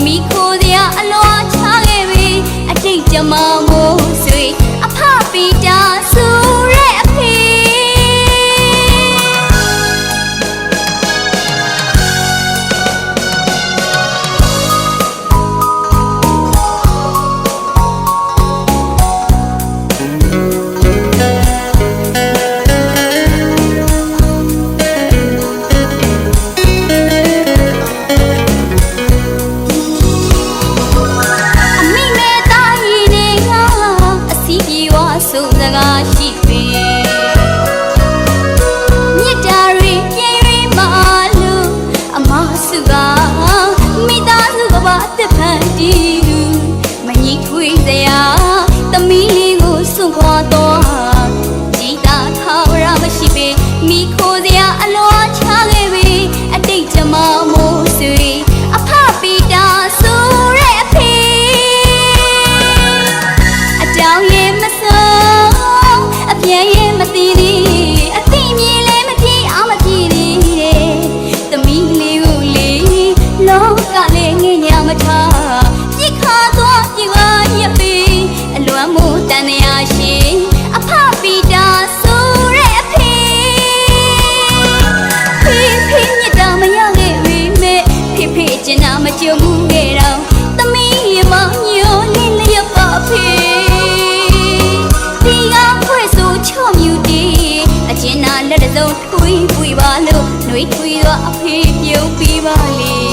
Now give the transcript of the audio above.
မိခိုးစရာအလွာချခဲ့ပြီအတိတ်ကြမှာမို့ဆွေအဖပီတာဆူရဲ့အဖေစကားရှိပေမြစ်တာတွေပြင်းရင်းမာလို့အမစုကမိသားစုကပါတစ်ဖန်တီးလူမငြိထွေးစရာသမီးလေးကိုစွန့်ခွာတော့ကြည်သာထာဝရမရှိပေမိခိုးစရာအလွာချခဲ့ပြီအတိတ်ကြမှာမို့ဆွေအဖပီတာဆိုတဲ့အဖေအကြောင်းရဲ့မစိုးအပြည့်ရဲ့မသိသေးအသိမြင်လည်းမကြည့်အောင်မကြည့်သေးတဲ့သမီးလေးကိုလေလောကလေးငြိညာမထားပြစ်ခါသွားပြစ်ပါရပေအလွမ်းမို့တန်ရာရှိအဖပီတာဆိုတဲ့အဖေဖေဖေမြတ်တာမရခဲ့ပေမဲ့ဖေဖေကျင်နာမကြုံမှုခဲ့တော့သမီးရမညိုလေးလျက်ပါဖေချောမြူတီအကျဉ်းနာလက်တစုံထွေးပွေပါလို့နှွေးထွေးတော့အဖေပြုံးပြီးပါလေ